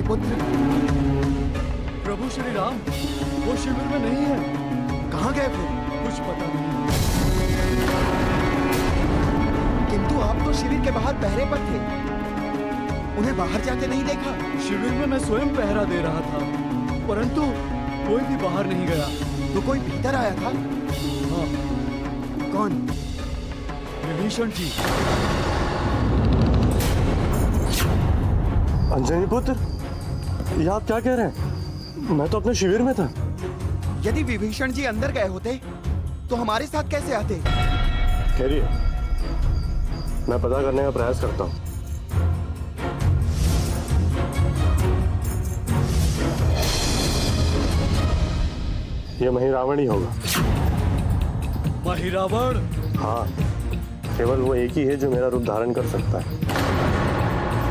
पुत्र। प्रभु श्री राम वो शिविर में नहीं है। कहाँ गए फिर? कुछ पता नहीं। किंतु आप तो शिविर के बाहर पहरे पर थे, उन्हें बाहर जाते नहीं देखा। शिविर में मैं स्वयं पहरा दे रहा था, परंतु कोई भी बाहर नहीं गया। तो कोई भीतर आया था? हाँ। कौन? विभीषण जी। अंजनी पुत्र, ये आप क्या कह रहे हैं? मैं तो अपने शिविर में था। यदि विभीषण जी अंदर गए होते तो हमारे साथ कैसे आते? ठहरिए, मैं पता करने का प्रयास करता हूँ। ये महिरावण ही होगा। महिरावण? हाँ, केवल वो एक ही है जो मेरा रूप धारण कर सकता है।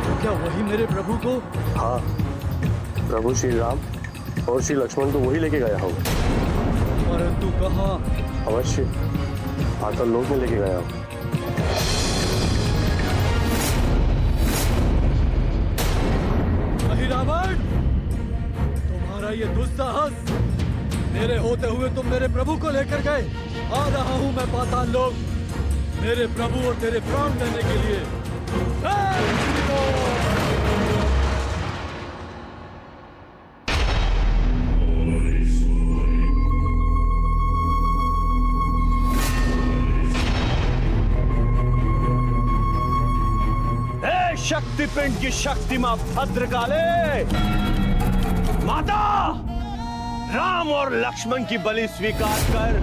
तो क्या वही मेरे प्रभु को? हाँ, प्रभु श्री राम और श्री लक्ष्मण को वही लेके गया होगा। परंतु कहाँ? अवश्य पाताल लोक में लेके गया होगा। महिरावण, तुम्हारा ये दुस्साहस! मेरे होते हुए तुम मेरे प्रभु को लेकर गए। आ रहा हूं मैं पाताल लोक, मेरे प्रभु और तेरे प्राण लेने के लिए। शक्तिपिंड की शक्ति मां भद्रकाले, माता राम और लक्ष्मण की बलि स्वीकार कर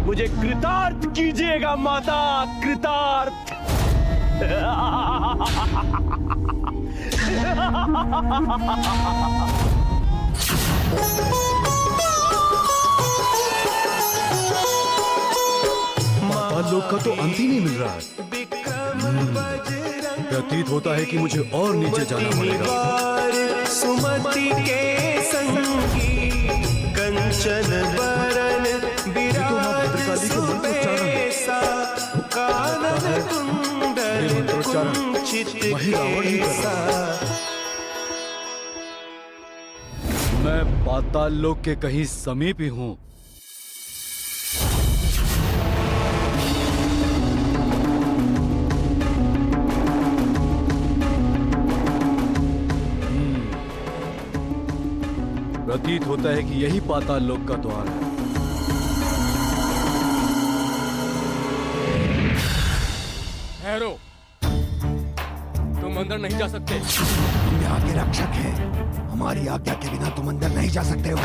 मुझे कृतार्थ कीजिएगा माता, कृतार्थ। पाताल लोक का तो अंत ही नहीं मिल रहा है। प्रतीत होता है कि मुझे और नीचे जाना पड़ेगा। सुमति के संगी कंचन बरन विराज सुबेसा, कानन कुंडल कुंचित केसा। मैं पाताल लोक के कहीं समीप ही हूँ। प्रतीत होता है कि यही पाताल लोक का द्वार है। ठहरो, तुम अंदर नहीं जा सकते। हम यहाँ के रक्षक हैं, हमारी आज्ञा के बिना तुम अंदर नहीं जा सकते हो।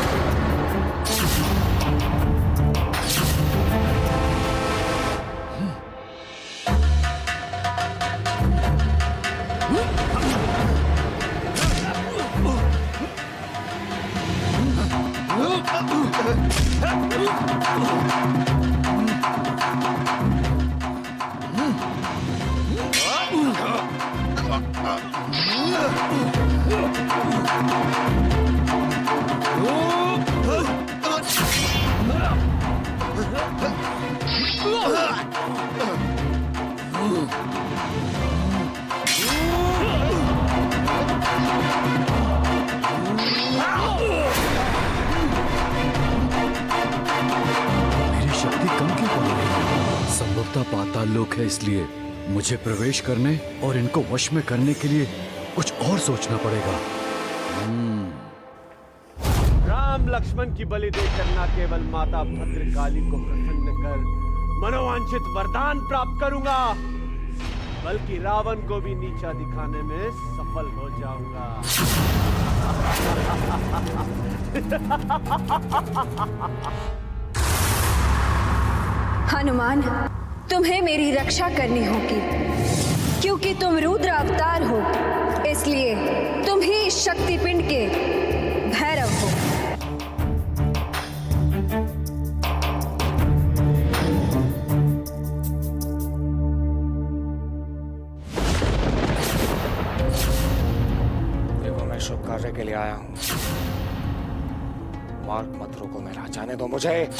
मेरी शक्ति कम क्यों पड़ रही है? संभवतः पाताल लोक है, इसलिए मुझे प्रवेश करने और इनको वश में करने के लिए कुछ और सोचना पड़ेगा। राम लक्ष्मण की बलि देकर न केवल माता भद्रकाली को प्रसन्न कर मनोवांछित वरदान प्राप्त करूंगा, बल्कि रावण को भी नीचा दिखाने में सफल हो जाऊंगा। हनुमान, तुम्हें मेरी रक्षा करनी होगी, क्योंकि तुम रुद्र अवतार हो, इसलिए तुम ही इस शक्तिपिंड के भैरव हो। देखो, मैं शुभ कार्य के लिए आया हूँ। मार्ग मत रोको, मेरा जाने दो मुझे।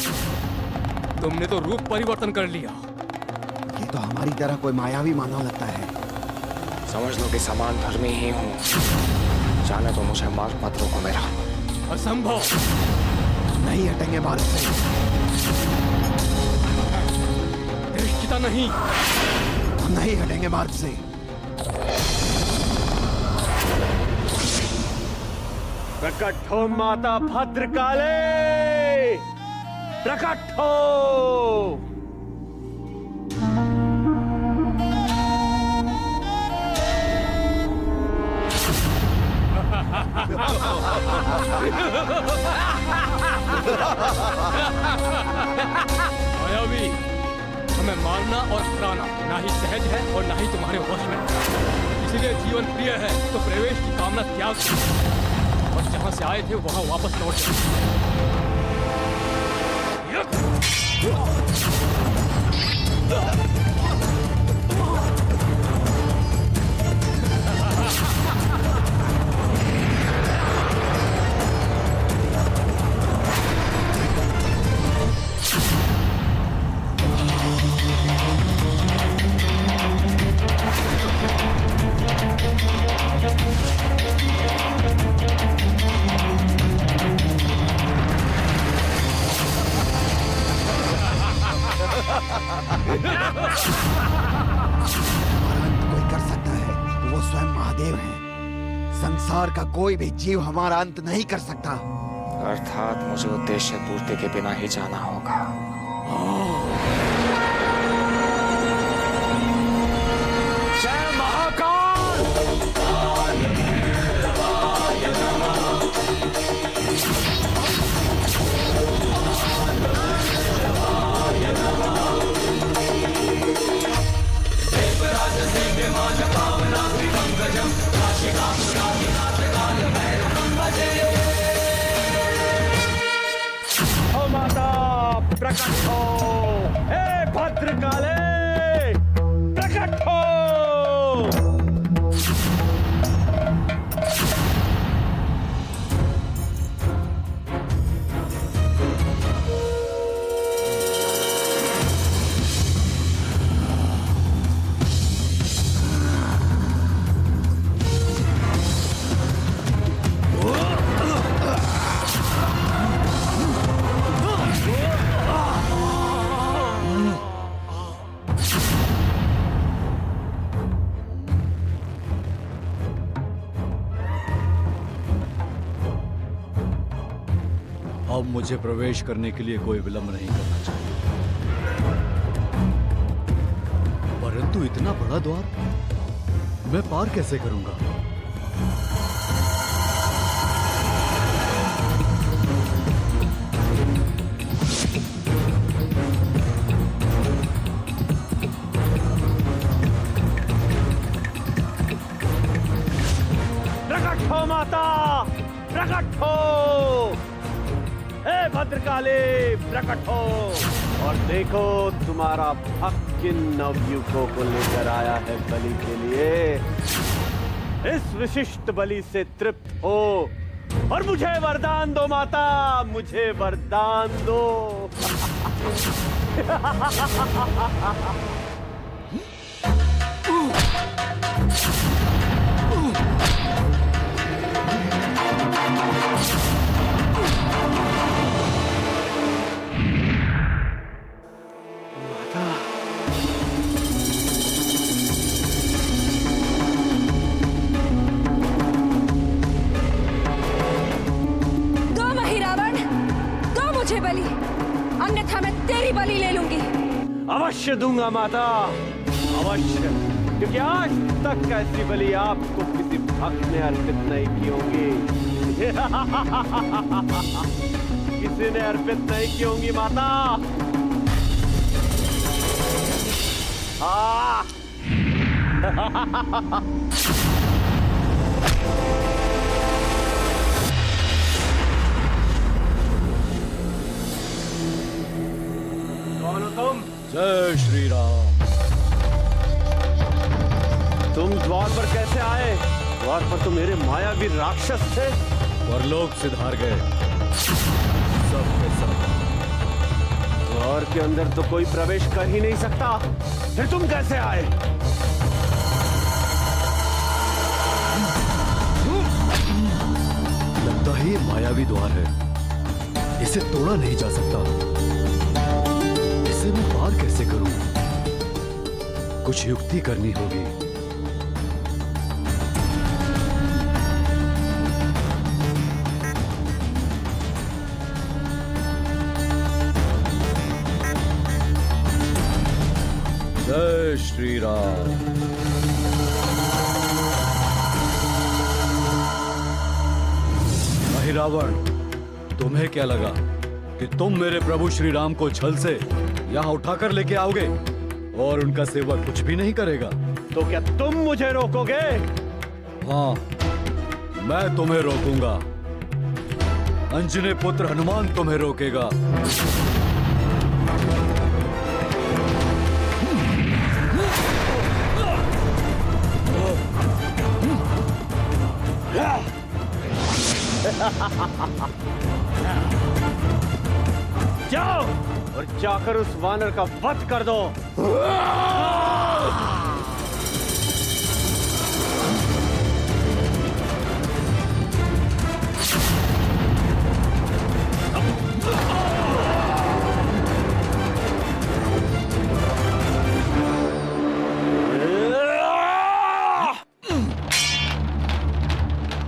तुमने तो रूप परिवर्तन कर लिया। ये तो हमारी तरह कोई मायावी मानव लगता है। समझ लो कि समान धर्मी ही हूँ। जाने तो मुझे, मार्ग मत रोको मेरा। असंभव। नहीं हटेंगे मार्ग से। दृष्टिता नहीं। हम नहीं हटेंगे मार्ग से। प्रकट हो माता भद्रकाली, प्रकट हो। मायावी, हमें मारना और हराना ना ही सहज है और ना ही तुम्हारे वश में। इसलिए जीवन प्रिय है तो प्रवेश की कामना त्याग करो और जहां से आए थे वहां वापस लौट जाओ। कोई कर सकता है तो वो स्वयं महादेव हैं। संसार का कोई भी जीव हमारा अंत नहीं कर सकता। अर्थात मुझे उद्देश्य पूर्ति के बिना ही जाना होगा। जय महाकाल। हो माता प्रकट हो, हे भद्रकाली प्रकट हो। अब मुझे प्रवेश करने के लिए कोई विलंब नहीं करना चाहिए, परंतु इतना बड़ा द्वार मैं पार कैसे करूंगा? प्रकट हो माता, प्रकट हो। हे भद्रकाली प्रकट हो और देखो तुम्हारा भक्त किन नवयुवकों को लेकर आया है बलि के लिए। इस विशिष्ट बलि से तृप्त हो और मुझे वरदान दो माता, मुझे वरदान दो। बलि, अन्यथा मैं तेरी बलि ले लूंगी। अवश्य दूंगा माता, अवश्य, क्योंकि आज तक ऐसी बलि आपको किसी भक्त ने अर्पित नहीं की होगी। किसी ने अर्पित नहीं की होंगी माता। हाँ। कौन हो तुम? जय श्री राम। तुम द्वार पर कैसे आए? द्वार पर तो मेरे मायावी राक्षस थे। परलोक सिधार गए सब के सब। द्वार के अंदर तो कोई प्रवेश कर ही नहीं सकता, फिर तुम कैसे आए? लगता है ये मायावी द्वार है, इसे तोड़ा नहीं जा सकता। इसे मैं पार कैसे करूं? कुछ युक्ति करनी होगी। जय श्री राम। रावण, तुम्हें क्या लगा कि तुम मेरे प्रभु श्री राम को छल से यहाँ उठाकर लेके आओगे और उनका सेवक कुछ भी नहीं करेगा? तो क्या तुम मुझे रोकोगे? हाँ, मैं तुम्हें रोकूंगा। अंजनी पुत्र हनुमान तुम्हें रोकेगा। जाओ और जाकर उस वानर का वध कर दो।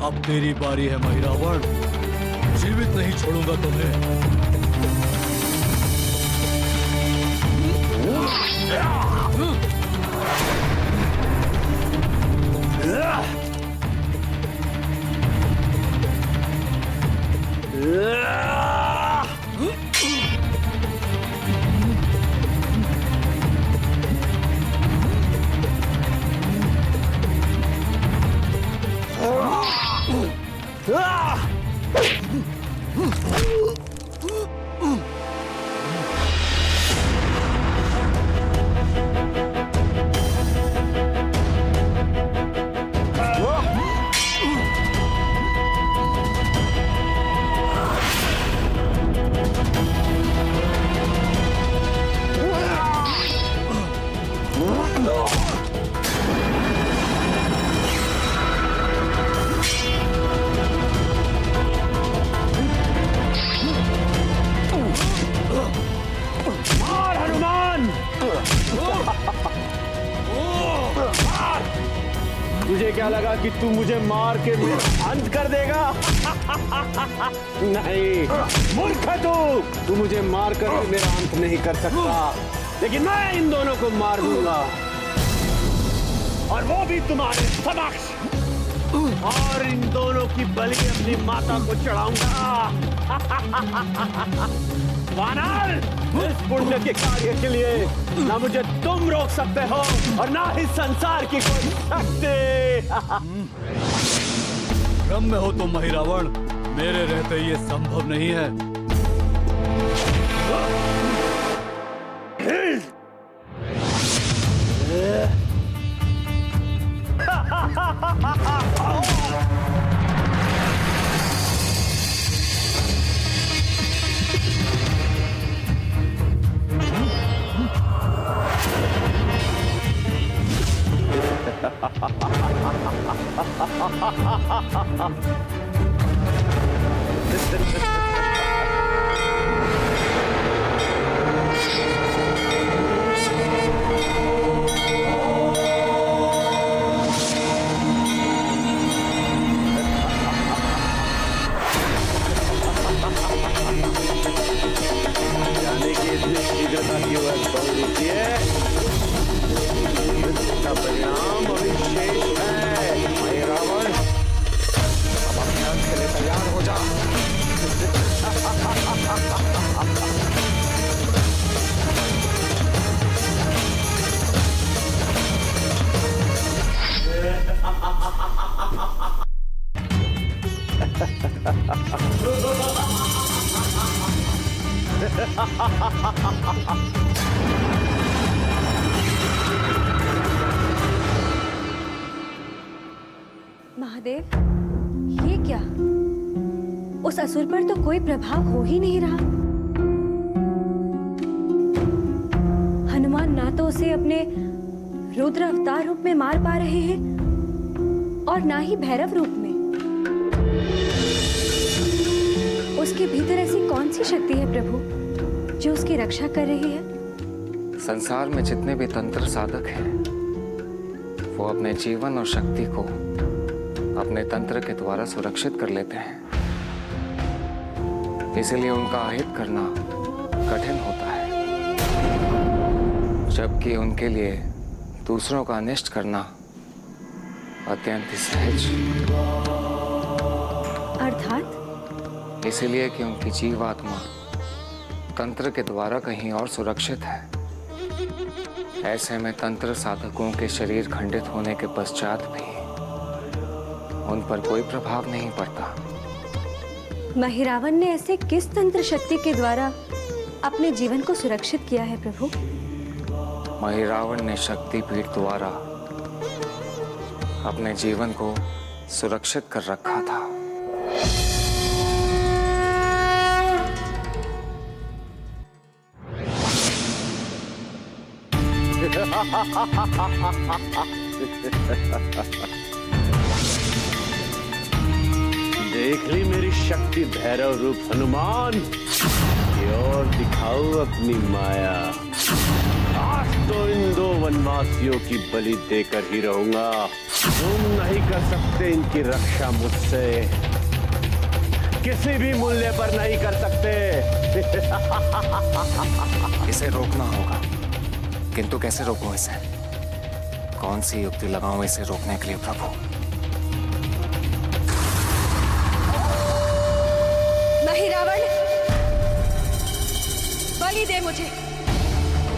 अब तेरी बारी है महिरावण, जीवित नहीं छोड़ूंगा तुम्हें। तुझे क्या लगा कि तू मुझे मार के मेरा अंत कर देगा? नहीं, मूर्ख है तू मुझे मार कर मेरा अंत नहीं कर सकता, लेकिन मैं इन दोनों को मार दूंगा, और वो भी तुम्हारे समक्ष, और इन दोनों की बलि अपनी माता को चढ़ाऊंगा। वानर, इस पुण्य के कार्य के लिए ना मुझे तुम रोक सकते हो और ना ही संसार की कोई शक्ति। भ्रम में हो तुम महिरावण, मेरे रहते ये संभव नहीं है। जाने की इतनी शीघ्रता क्यों है बहुरूपी है? इसका परिणाम अभी शेष है। रावण, अब अपने अंत के लिए तैयार हो जा। महादेव, ये क्या? उस असुर पर तो कोई प्रभाव हो ही नहीं रहा। हनुमान ना तो उसे अपने रुद्र अवतार रूप में मार पा रहे हैं और ना ही भैरव रूप में। उसके भीतर ऐसी कौन सी शक्ति है प्रभु जो उसकी रक्षा कर रही है? संसार में जितने भी तंत्र साधक हैं वो अपने जीवन और शक्ति को अपने तंत्र के द्वारा सुरक्षित कर लेते हैं, इसीलिए उनका अहित करना कठिन होता है, जबकि उनके लिए दूसरों का अनिष्ट करना अत्यंत ही सहज। अर्थात इसीलिए कि उनकी जीवात्मा तंत्र के द्वारा कहीं और सुरक्षित है। ऐसे में तंत्र साधकों के शरीर खंडित होने के पश्चात भी उन पर कोई प्रभाव नहीं पड़ता। महिरावन ने ऐसे किस तंत्र शक्ति के द्वारा अपने जीवन को सुरक्षित किया है प्रभु? महिरावण ने शक्तिपीठ द्वारा अपने जीवन को सुरक्षित कर रखा था। देख ली मेरी शक्ति भैरव रूप हनुमान, और दिखाऊं अपनी माया। आज तो इन दो वनवासियों की बलि देकर ही रहूंगा। तुम नहीं कर सकते इनकी रक्षा मुझसे, किसी भी मूल्य पर नहीं कर सकते। इसे रोकना होगा, किंतु कैसे रोकूं इसे? कौन सी युक्ति लगाऊं इसे रोकने के लिए प्रभु? महिरावण, बलि दे मुझे।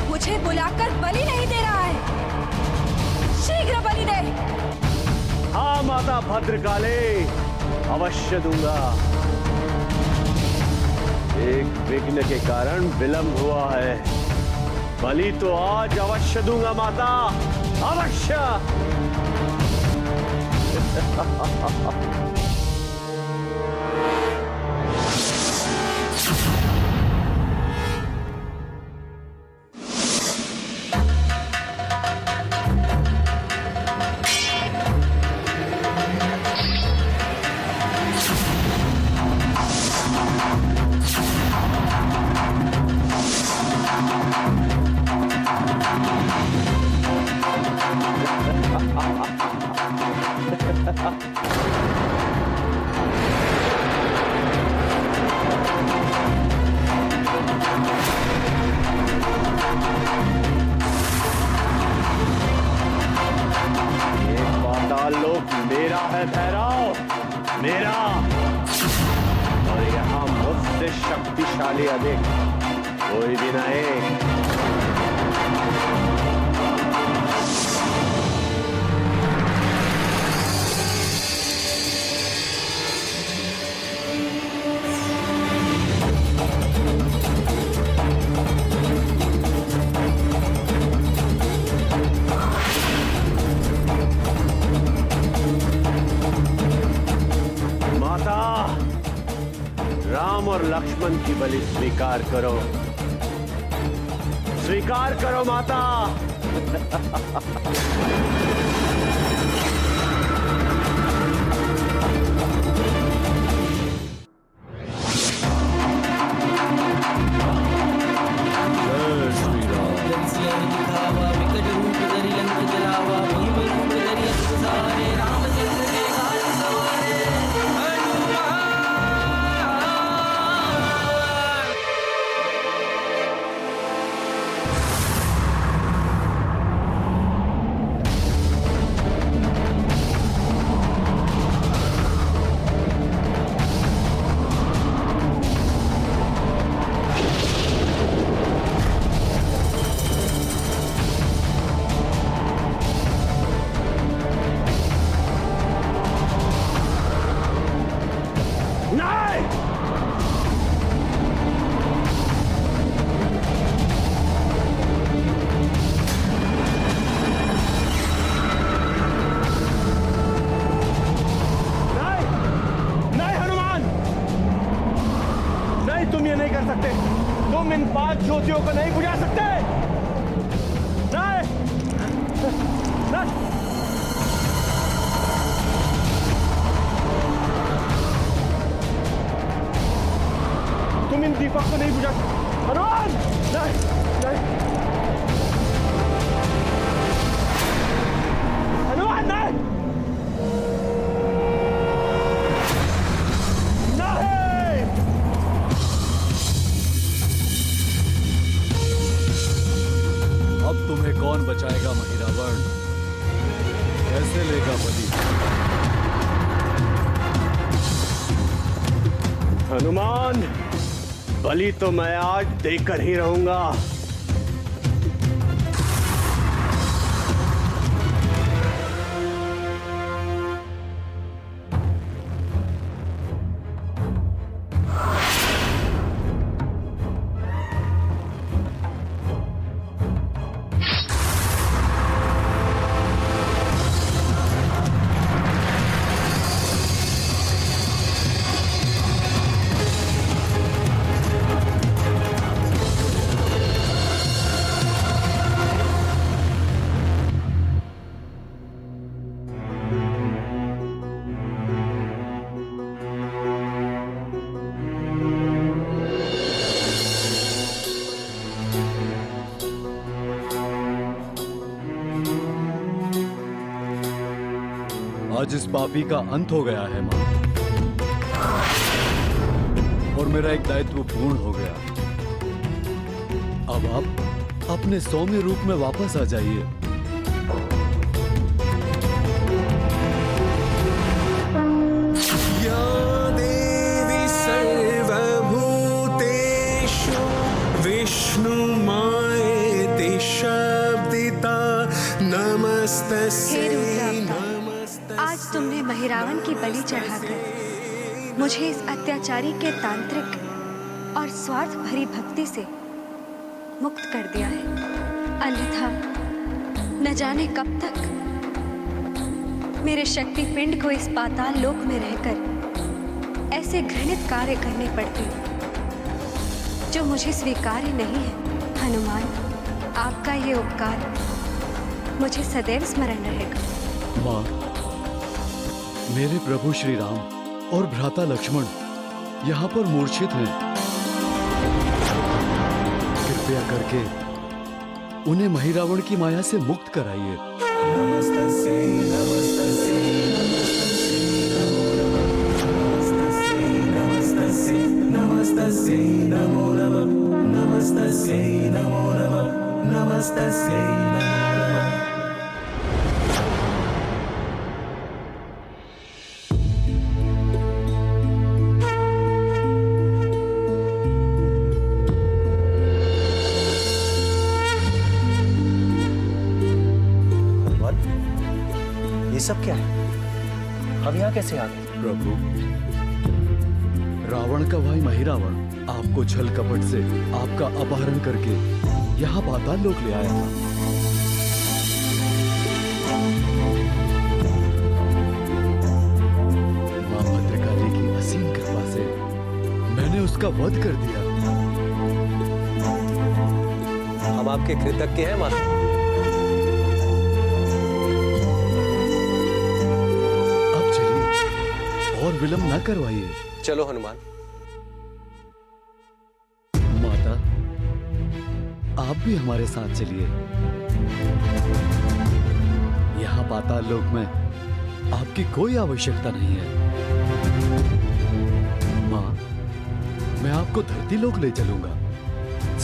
मुझे बुलाकर बलि नहीं दे रहा है, शीघ्र बलि दे। हाँ माता भद्रकाली, अवश्य दूंगा। एक विघ्न के कारण विलंब हुआ है, बलि तो आज अवश्य दूंगा माता, अवश्य। मेरा है भैरव, मेरा। और यहाँ मुझसे शक्तिशाली अधिक कोई भी नहीं। राम और लक्ष्मण की बलि स्वीकार करो, स्वीकार करो माता। तुम ये नहीं कर सकते, तुम इन 5 ज्योतियों को नहीं बुझा सकते। नहीं, नहीं। आपको नहीं बुझा। हनुमान नहीं नहीं, हनुमान नहीं नहीं। अब तुम्हें कौन बचाएगा महिरावण? कैसे लेगा बलि? हनुमान, बलि तो मैं आज देकर ही रहूंगा। आज इस पापी का अंत हो गया है मां, और मेरा एक दायित्व पूर्ण हो गया। अब आप अपने सौम्य रूप में वापस आ जाइए। या देवी सर्वभूतेषु विष्णुमायेति शब्दिता नमस्तस्यै। हे रुद्रावतार, आज तुमने महिरावण की बलि चढ़ाकर मुझे इस अत्याचारी के तांत्रिक और स्वार्थ भरी भक्ति से मुक्त कर दिया है। अन्यथा न जाने कब तक मेरे शक्ति पिंड को इस पाताल लोक में रहकर ऐसे घृणित कार्य करने पड़ते जो मुझे स्वीकार्य नहीं है। हनुमान, आपका ये उपकार मुझे सदैव स्मरण रहेगा। मां, मेरे प्रभु श्री राम और भ्राता लक्ष्मण यहाँ पर मूर्छित हैं। कृपया करके उन्हें महिरावण की माया से मुक्त कराइए। ये सब क्या है? हम यहाँ कैसे आ गए? प्रभु, रावण का भाई महिरावण आपको छल कपट से आपका अपहरण करके यहाँ पाताल लोक ले आया था। मां भद्रकाली की असीम कृपा से मैंने उसका वध कर दिया। हम आपके कृतज्ञ हैं माता। और विलंब न करवाइए। चलो हनुमान। माता, आप भी हमारे साथ चलिए। यहाँ पाताल लोक में आपकी कोई आवश्यकता नहीं है। मां, मैं आपको धरती लोक ले चलूंगा।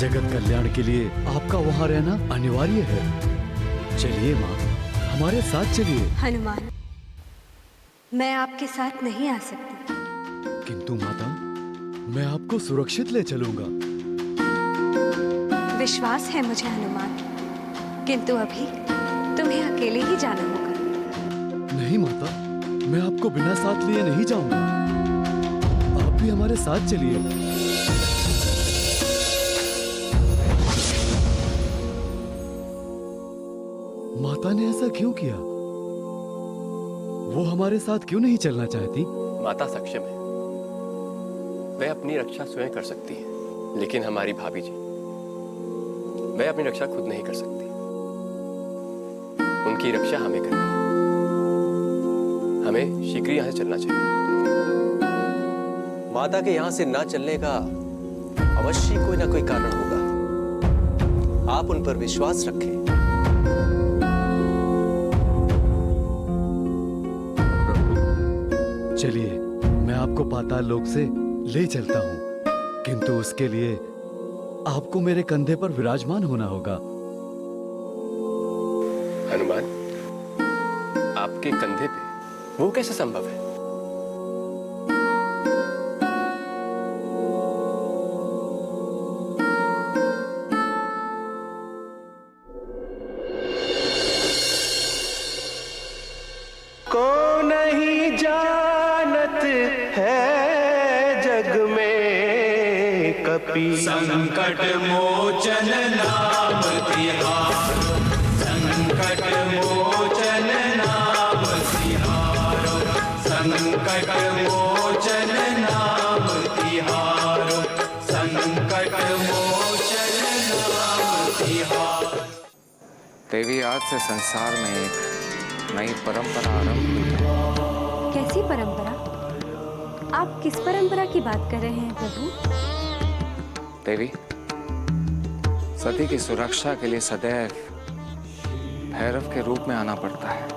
जगत कल्याण के लिए आपका वहां रहना अनिवार्य है। चलिए मां, हमारे साथ चलिए। हनुमान, मैं आपके साथ नहीं आ सकती। किंतु माता, मैं आपको सुरक्षित ले चलूंगा। विश्वास है मुझे हनुमान, किंतु अभी तुम्हें अकेले ही जाना होगा। नहीं माता, मैं आपको बिना साथ लिए नहीं जाऊंगा। आप भी हमारे साथ चलिए। माता ने ऐसा क्यों किया? वो हमारे साथ क्यों नहीं चलना चाहती? माता सक्षम है, वह अपनी रक्षा स्वयं कर सकती है, लेकिन हमारी भाभी जी, वह अपनी रक्षा खुद नहीं कर सकती। उनकी रक्षा हमें करनी है। हमें शीघ्र यहाँ से चलना चाहिए। माता के यहाँ से ना चलने का अवश्य कोई ना कोई कारण होगा। आप उन पर विश्वास रखें। चलिए, मैं आपको पाताल लोक से ले चलता हूँ, किंतु उसके लिए आपको मेरे कंधे पर विराजमान होना होगा। हनुमान, आपके कंधे पे वो कैसे संभव है? को नहीं जानत है जग में कपि संकट मोचन नाम तिहारो, संकट मोचन नाम तिहारो, संकट मोचन नाम तिहारो, संकट मोचन नाम तिहारो। देवी, आज से संसार में एक नई परंपरा आरंभ हुई है। कैसी परंपरा? आप किस परंपरा की बात कर रहे हैं प्रभु? देवी, सती की सुरक्षा के लिए सदैव भैरव के रूप में आना पड़ता है,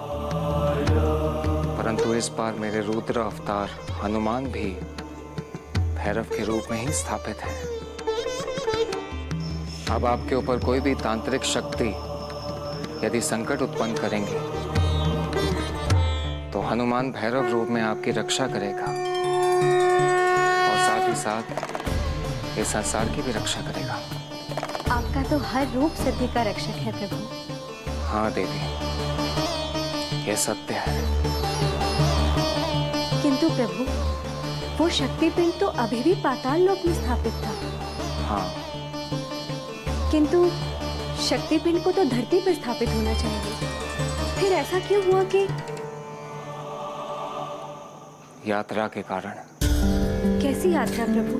परंतु इस बार मेरे रुद्र अवतार हनुमान भी भैरव के रूप में ही स्थापित हैं। अब आपके ऊपर कोई भी तांत्रिक शक्ति यदि संकट उत्पन्न करेंगे तो हनुमान भैरव रूप में आपकी रक्षा करेगा और साथ ही साथ इस संसार की भी रक्षा करेगा। आपका तो हर रूप सिद्धि का रक्षक है प्रभु। हाँ देवी, यह सत्य है। किंतु प्रभु, वो शक्तिपिंड तो अभी भी पाताल लोक में स्थापित था। हाँ, किंतु शक्तिपिंड को तो धरती पर स्थापित होना चाहिए। फिर ऐसा क्यों हुआ कि? यात्रा के कारण। कैसी यात्रा प्रभु?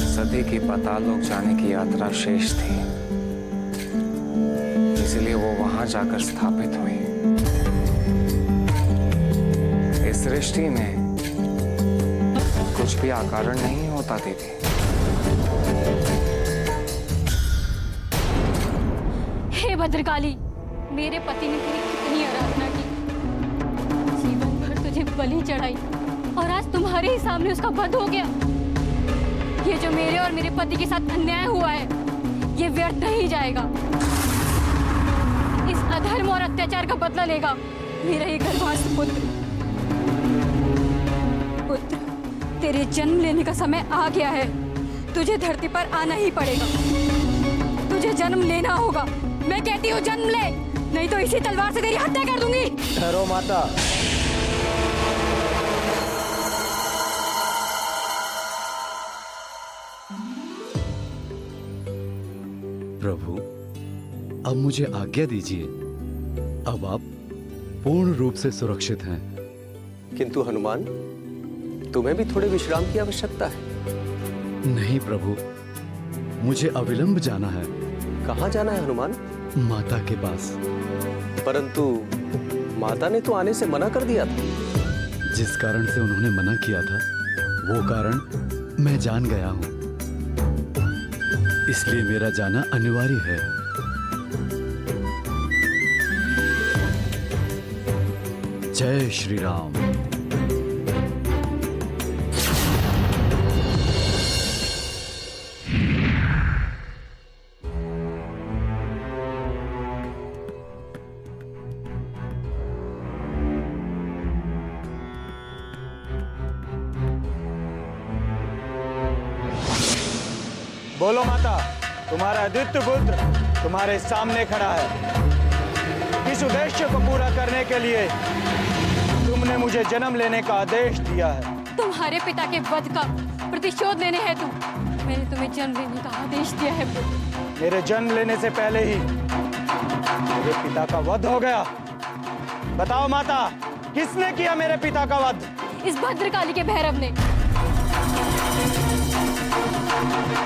सती की पाताल लोक जाने की यात्रा शेष थी, इसलिए वो वहां जाकर स्थापित हुई। इस सृष्टि में कुछ भी अकारण नहीं होता देवी। हे भद्रकाली, मेरे पति ने तेरी कितनी आराधना की, जीवन भर तुझे बलि चढ़ाई और आज तुम्हारे ही सामने उसका वध हो गया। ये जो मेरे और मेरे पति के साथ अन्याय हुआ है, ये व्यर्थ नहीं जाएगा। इस अधर्म और अत्याचार का बदला लेगा मेरा ये गर्भास्थ पुत्र। पुत्र, तेरे जन्म लेने का समय आ गया है। तुझे धरती पर आना ही पड़ेगा। तुझे जन्म लेना होगा। मैं कहती हूँ जन्म ले, नहीं तो इसी तलवार से तेरी हत्या कर दूंगी। ठहरो माता। प्रभु, अब मुझे आज्ञा दीजिए। अब आप पूर्ण रूप से सुरक्षित हैं। किंतु हनुमान, तुम्हें भी थोड़े विश्राम की आवश्यकता है। नहीं प्रभु, मुझे अविलंब जाना है। कहाँ जाना है हनुमान? माता के पास। परंतु माता ने तो आने से मना कर दिया था। जिस कारण से उन्होंने मना किया था, वो कारण मैं जान गया हूँ, इसलिए मेरा जाना अनिवार्य है। जय श्री राम। बोलो माता, तुम्हारा आदित्य पुत्र तुम्हारे सामने खड़ा है। इस उद्देश्य को पूरा करने के लिए तुमने मुझे जन्म लेने का आदेश दिया है। तुम्हारे पिता के वध का प्रतिशोध लेने हेतु मैंने तुम्हें जन्म लेने का आदेश दिया है पुत्र। मेरे जन्म लेने से पहले ही मेरे पिता का वध हो गया। बताओ माता, किसने किया मेरे पिता का वध? इस भद्रकाली के भैरव ने।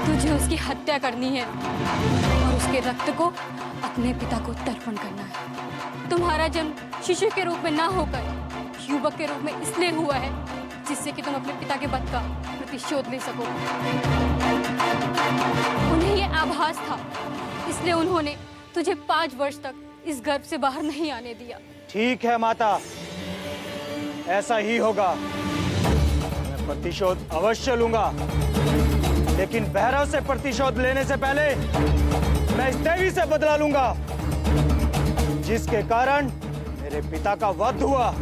तुझे उसकी हत्या करनी है और उसके रक्त को अपने पिता को तर्पण करना है। तुम्हारा जन्म शिशु के रूप में ना होकर युवक के रूप में इसलिए हुआ है जिससे कि तुम अपने पिता के वध का प्रतिशोध ले सको। उन्हें ये आभास था, इसलिए उन्होंने तुझे 5 वर्ष तक इस गर्भ से बाहर नहीं आने दिया। ठीक है माता, ऐसा ही होगा। मैं प्रतिशोध अवश्य लूंगा, लेकिन भैरव से प्रतिशोध लेने से पहले मैं इस देवी से बदला लूंगा, जिसके कारण मेरे पिता का वध हुआ।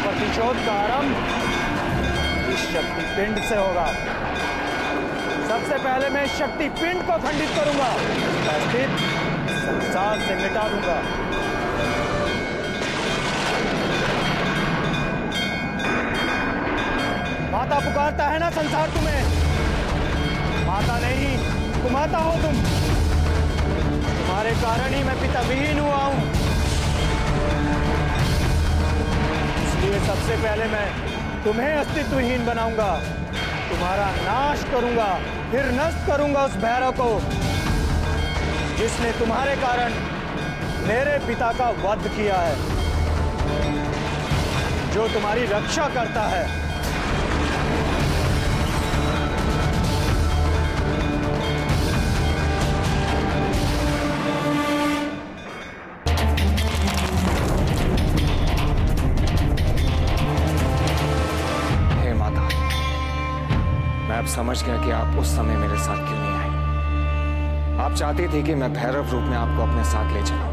प्रतिशोध का आरंभ इस शक्ति पिंड से होगा। सबसे पहले मैं इस शक्ति पिंड को खंडित करूंगा, इसका अस्तित्व संसार से मिटा दूंगा। माता पुकारता है ना संसार तुम्हें? माता नहीं, कुमाता हो तुम। तुम्हारे कारण ही मैं पिता विहीन हुआ हूं। इसलिए सबसे पहले मैं तुम्हें अस्तित्वहीन बनाऊंगा, तुम्हारा नाश करूंगा, फिर नष्ट करूंगा उस भैरव को जिसने तुम्हारे कारण मेरे पिता का वध किया है, जो तुम्हारी रक्षा करता है। अब समझ गया कि आप उस समय मेरे साथ क्यों नहीं आए। आप चाहती थी कि मैं भैरव रूप में आपको अपने साथ ले चलूं,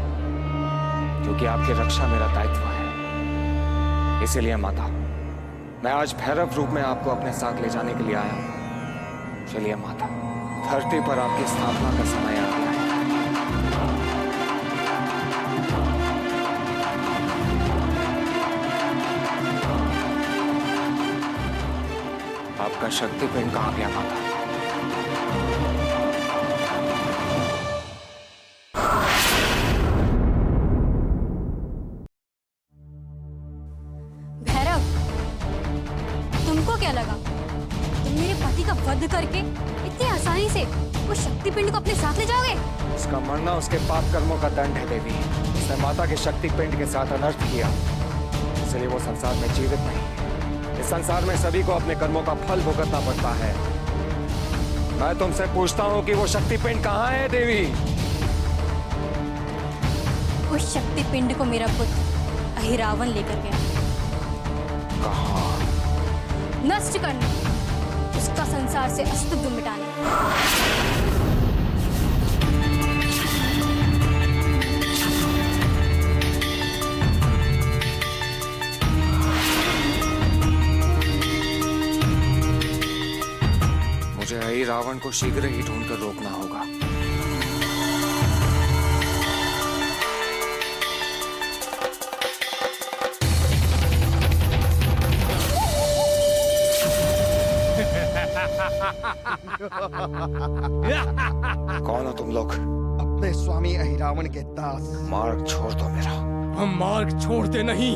क्योंकि आपकी रक्षा मेरा दायित्व है। इसीलिए माता, मैं आज भैरव रूप में आपको अपने साथ ले जाने के लिए आया हूं। चलिए माता, धरती पर आपकी स्थापना का समय आ गया है। आपका शक्ति पिंड कहां गया माता? भैरव, तुमको क्या लगा तुम मेरे पति का वध करके इतनी आसानी से उस शक्ति पिंड को अपने साथ ले जाओगे? उसका मरना उसके पाप कर्मों का दंड है देवी। उसने माता के शक्ति पिंड के साथ अनर्थ किया, इसलिए वो संसार में जीवित नहीं। इस संसार में सभी को अपने कर्मों का फल भुगतना पड़ता है। मैं तुमसे पूछता हूँ कि वो शक्ति पिंड कहाँ है देवी? उस शक्ति पिंड को मेरा पुत्र अहिरावण लेकर गया। कहाँ? नष्ट करने, उसका संसार से अस्तित्व मिटाने। मुझे अहिरावण को शीघ्र ही ढूंढकर रोकना होगा। कौन हो तुम लोग? अपने स्वामी अहिरावण के दास। मार्ग छोड़ दो मेरा। हम मार्ग छोड़ते नहीं,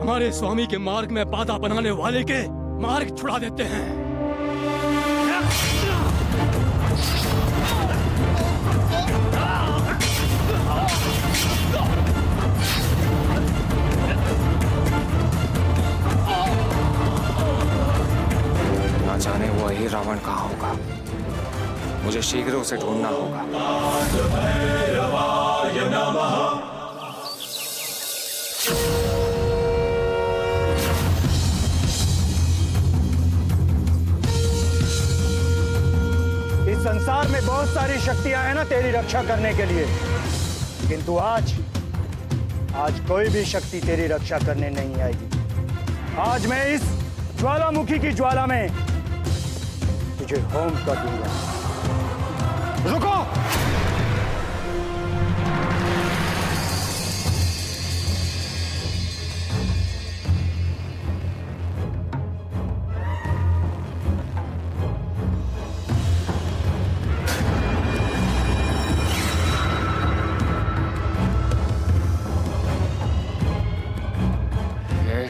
हमारे स्वामी के मार्ग में बाधा बनाने वाले के मार्ग छुड़ा देते हैं। ना जाने वो अहिरावण कहाँ होगा। मुझे शीघ्र उसे ढूंढना होगा। इस संसार में बहुत सारी शक्तियां हैं ना तेरी रक्षा करने के लिए, किंतु आज कोई भी शक्ति तेरी रक्षा करने नहीं आएगी। आज मैं इस ज्वालामुखी की ज्वाला में तुझे होम कर दूंगा। रुको!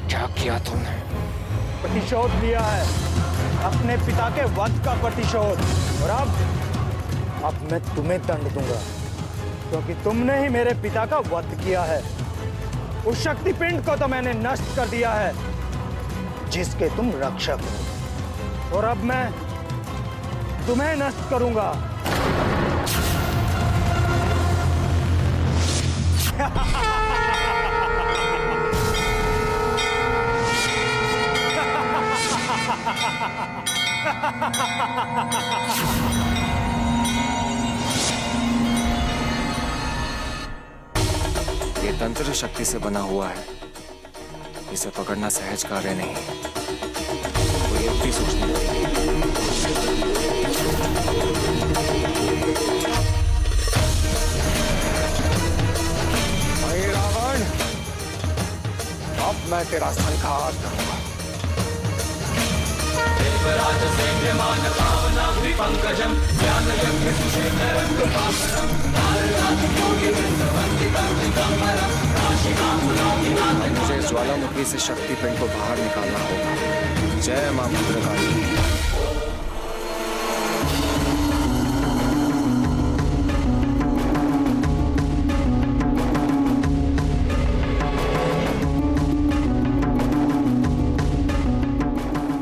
क्या किया तुमने? प्रतिशोध लिया है, अपने पिता के वध का प्रतिशोध। और अब मैं तुम्हें दंड दूंगा, क्योंकि तुमने ही मेरे पिता का वध किया है। उस शक्तिपिंड को तो मैंने नष्ट कर दिया है जिसके तुम रक्षक हो, और अब मैं तुम्हें नष्ट करूंगा। ये तंत्र शक्ति से बना हुआ है, इसे पकड़ना सहज कार्य नहीं। कोई युक्ति सोचनी पड़ेगी। रावण, अब मैं तेरा संहार करूंगा। मुझे इस ज्वालामुखी से शक्तिपिंड को बाहर निकालना होगा। जय मां भद्रकाली।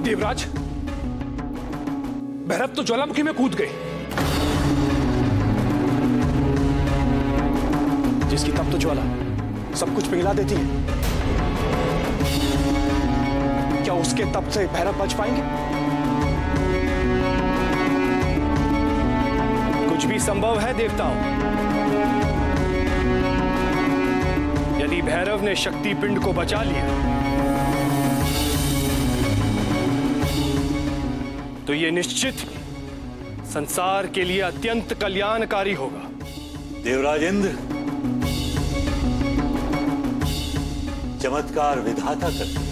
देवराज, भैरव तो ज्वालामुखी में कूद गए। जिसकी तप तो ज्वाला सब कुछ पिघला देती है, क्या उसके तप से भैरव बच पाएंगे? कुछ भी संभव है देवताओं। यदि भैरव ने शक्तिपिंड को बचा लिया तो यह निश्चित ही संसार के लिए अत्यंत कल्याणकारी होगा। देवराजेंद्र, चमत्कार विधाता करते।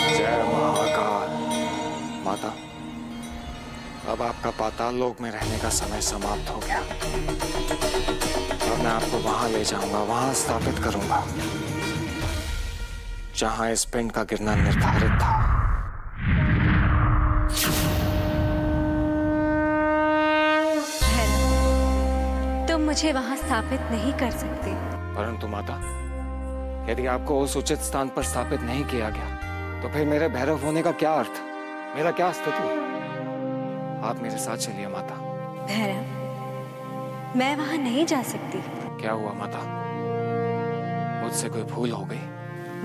जय महाकाल। माता, अब आपका पाताल लोक में रहने का समय समाप्त हो गया। अब मैं आपको वहां ले जाऊंगा, वहां स्थापित करूंगा जहां इस पिंड का गिरना निर्धारित था। भैरव, तुम मुझे वहां स्थापित नहीं कर सकते। परंतु माता, यदि आपको उस उचित स्थान पर स्थापित नहीं किया गया तो फिर मेरे भैरव होने का क्या अर्थ, मेरा क्या अस्तित्व? आप मेरे साथ चलिए माता। भैरव, मैं वहां नहीं जा सकती। क्या हुआ माता? मुझसे कोई भूल हो गई?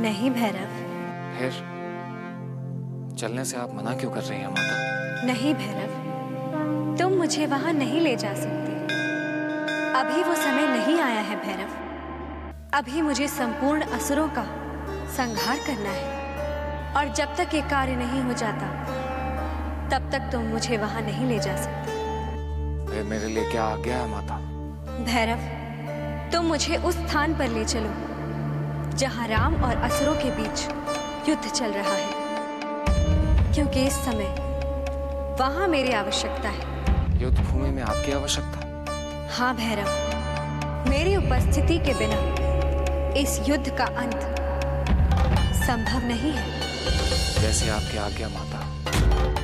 नहीं भैरव। फिर चलने से आप मना क्यों कर रही हैं माता? नहीं भैरव, तुम मुझे वहां नहीं ले जा सकते। अभी वो समय नहीं आया है भैरव। अभी मुझे संपूर्ण असुरों का संहार करना है, और जब तक ये कार्य नहीं हो जाता तब तक तुम मुझे वहां नहीं ले जा सकते। फिर मेरे लिए क्या आज्ञा है माता? भैरव, तुम मुझे उस स्थान पर ले चलो जहां राम और असुरों के बीच युद्ध चल रहा है, क्योंकि इस समय वहां मेरी आवश्यकता है। युद्ध भूमि में आपकी आवश्यकता? हाँ भैरव, मेरी उपस्थिति के बिना इस युद्ध का अंत संभव नहीं है। जैसे आपकी आज्ञा माता।